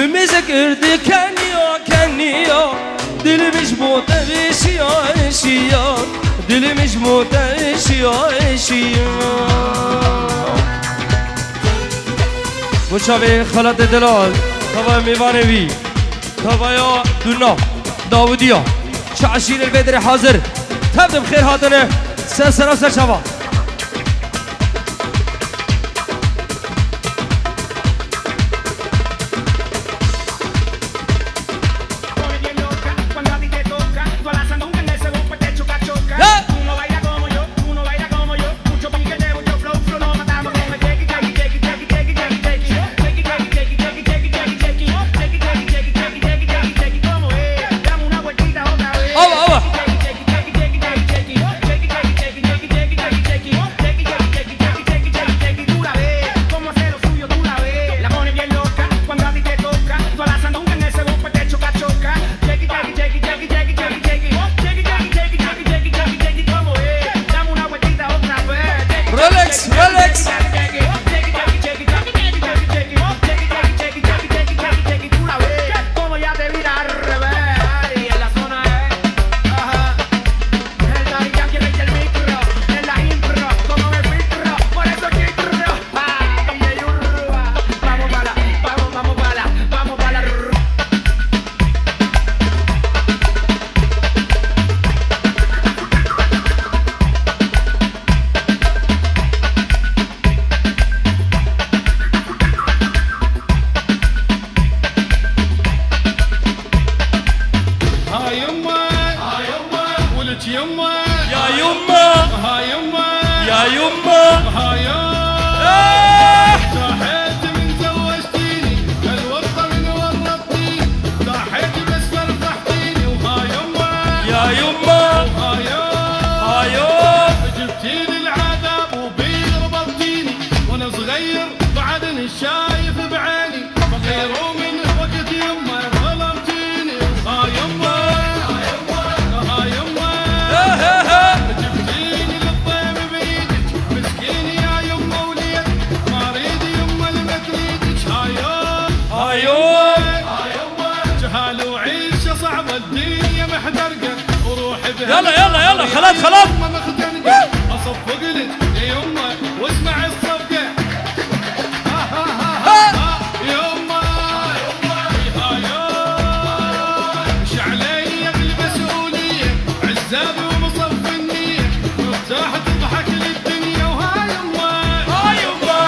Hümüze girdi kenniyo Dilimiz eşiyor Dilimiz eşiyor Bu şavi Halat Delal Tavaya Mivanevi Tavaya Durna Davudiya Şaşir el-Bedri hazır Tebdim خير هاتنه سر شباب يلا خلاص اصفق لك يا يمه واسمع الصفقه يمه شعليه بالمسؤوليه عزابي ومصف النيه مرتاح تضحك للدنيا وها يمه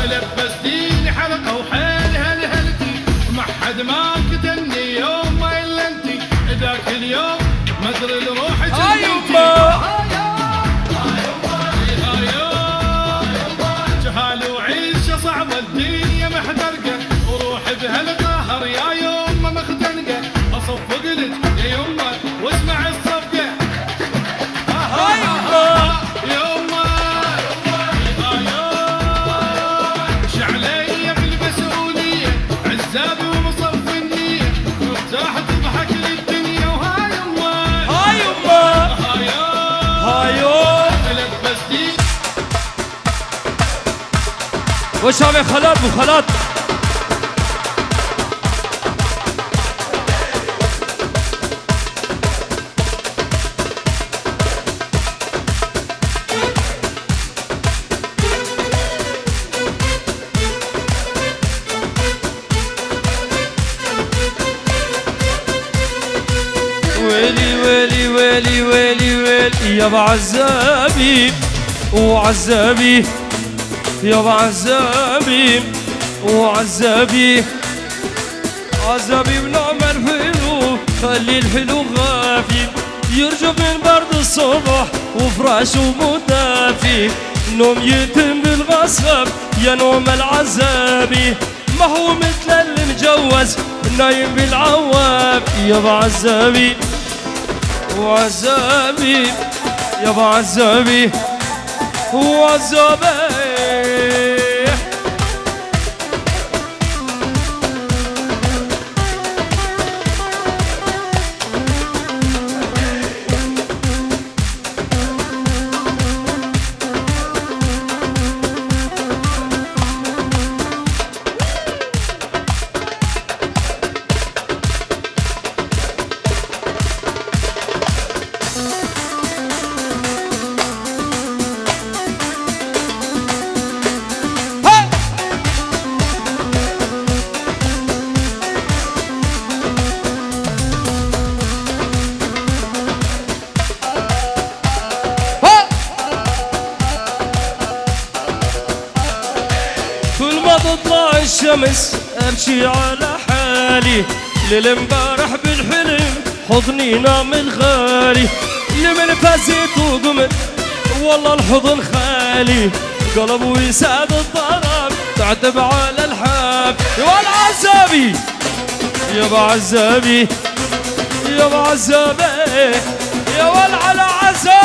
لبستيني حلقه وحيل هلهلتي ما حد ما كتني يوم الا انتي ذاك اليوم مدري لروحي جهال وعيشه صعبه الدنيا محترقه وروحي بهالقهر يا يمه مختنقه اصفق لك يا يمه واسمع الصفقه يمه شعليه بالمسؤوليه عزابي ومصف النيه مرتاح تضحك للدنيا وها وشاوي خلات وخلات ويلي يا بعذابي وعذابي يا بعذابي وعذابي عذابي ونعم الحلو خلي الحلو غافي يرجف من برد الصبح وفراشه مدافي نوم يتم بالغصب يا نوم العذابي ما هو مثل المجوز نايم بالعواب يا بعذابي وعذابي يا بعذابي وعذابي تطلع الشمس امشي على حالي، للمبارح بالحلم حضني نام الغالي، لمن فزت وقمت والله الحضن خالي، قلب ويسعد الطرب تعتب على الحاب. يا العزابي يا بعزابي يا بعزابي يا والعلى عزابي.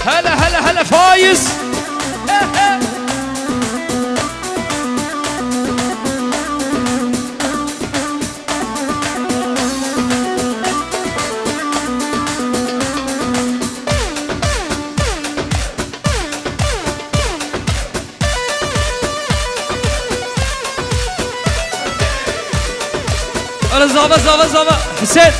هلا هلا هلا فايز. انا زابا حسين.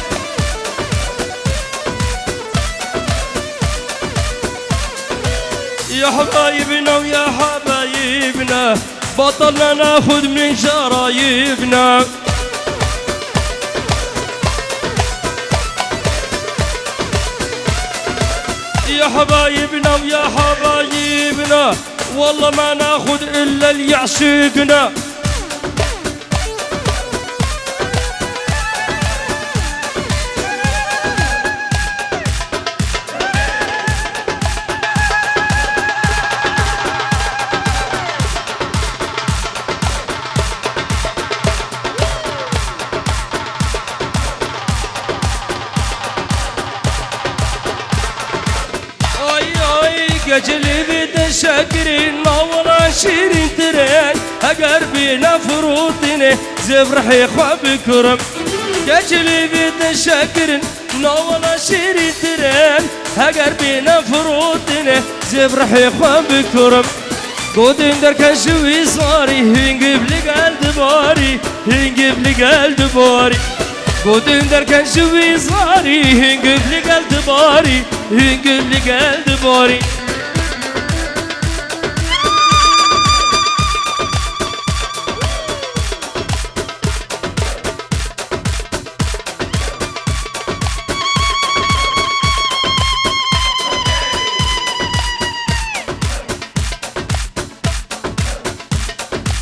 يا حبايبنا ويا حبايبنا بطلنا ناخد من شرايبنا. يا حبايبنا ويا حبايبنا والله ما ناخد الا اللي يعشقنا. قجلي بيد شاكرين نورا شيرين ترين قربينا فروتني زفرحي خواب كرم. قجلي بيد شاكرين نورا شيرين ترين قربينا فروتني زفرحي خواب كرم. قودين در كشوي صاري هنجيب لي قلب باري هنجيب لي قلب باري. قودين در كشوي صاري هنجيب لي قلب باري هنجيب لي قلب باري.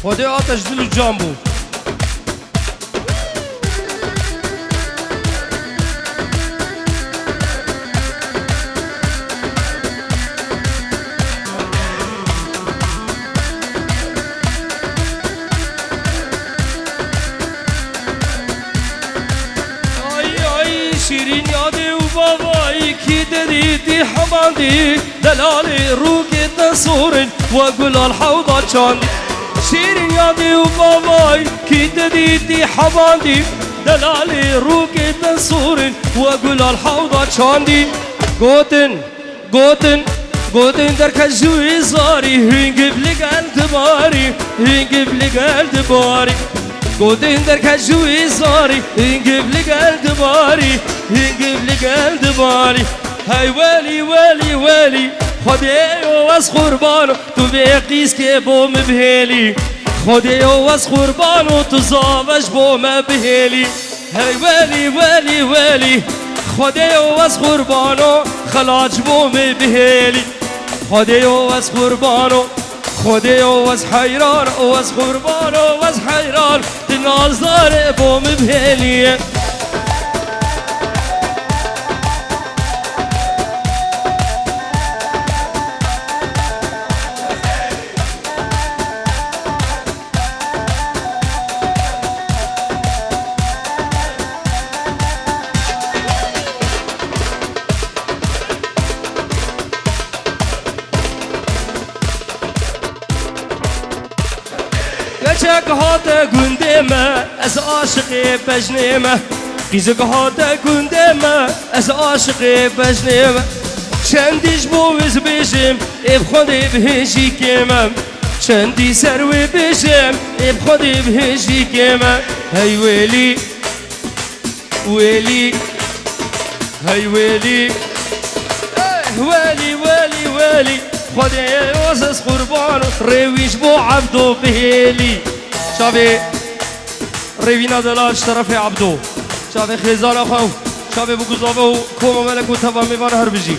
ودي آتش دل جامبو. اي شيرين يادي وباباي كي دريدي حمادي دلالي روكي تصورن واقول الحوضة جاندي. شيرين يادي وباباي كي دديدي حباندي دلالي روكي تصورن واقول الحوضة جاندي. قوتن قوتن قوتن در كجوي زاري هنجيب لي قلب باري هنجيب لي قلب باري. قوتن در كجوي زاري هنجيب لي قلب باري هنجيب لي قلب باري. هاي ويلي ويلي ويلي خديو واس قربانو تو بيقيس كي بوم بهيلي. خديو واس قربانو تو زاوش بوم بهيلي. هاي ويلي ويلي ويلي خديو واس قربانو خلاج بوم بهيلي. خديو واس قربانو خديو واس حيران واس قربانو واس حيران تنازار بوم بهيلي. قيزك هاتا قندمة از عاشقي بجنمة. قيزك هاتا قندمة از عاشقي بجنمة. چندیش بوز بشم اب خودی بهشی کمم چندی سروی بشم اب خودی بهشی کمم هی ویلی ویلی هی ویلی ویلی ویلی ویلی خودی واسس قربان رویش بو عبدو بهلی شابه روینا دلاش طرف عبدو شابه خیزان اخو شابه بگذابه و کوم ملک و تبا میوان هر بجی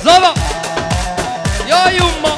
زابا يا يما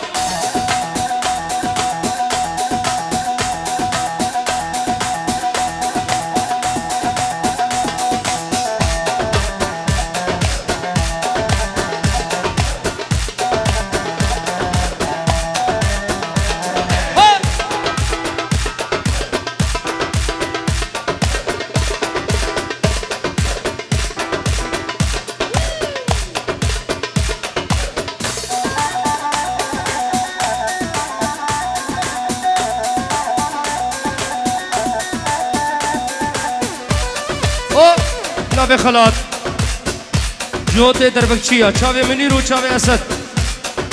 نابي خلات جوتي دربكشيا تشافي منير وتشافي اسد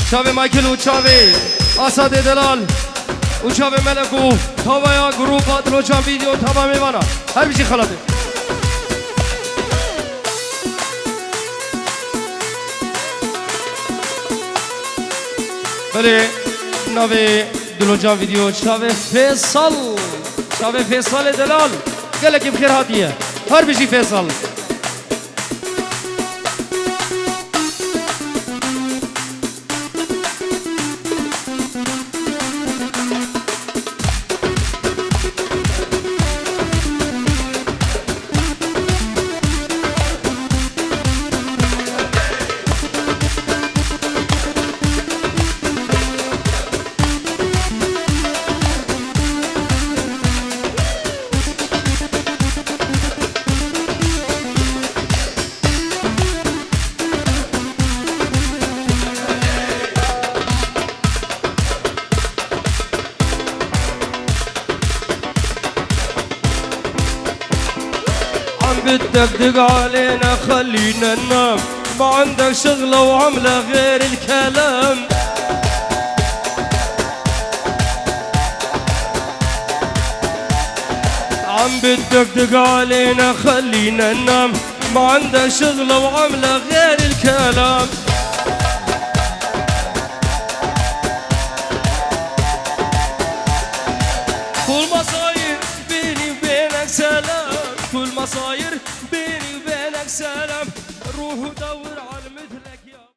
تشافي مايكل وتشافي اسد دلال وتشافي ملكو تابا يا جروب باتلو تشافي فيديو تابا ميوانا هر بشي خلاته بله نابي دلو جان فيديو تشافي فيصل دلال قال لك بخير هاتيه هر بشي فيصل بتدقدق علينا خلينا ننام ما عندك شغلة وعملة غير الكلام عم بتدقدق علينا خلينا ننام ما عندك شغلة وعملة غير الكلام كل ما صاير بيني وبينك سلام كل ما صاير بيني وبينك سلام روح ودور على المثل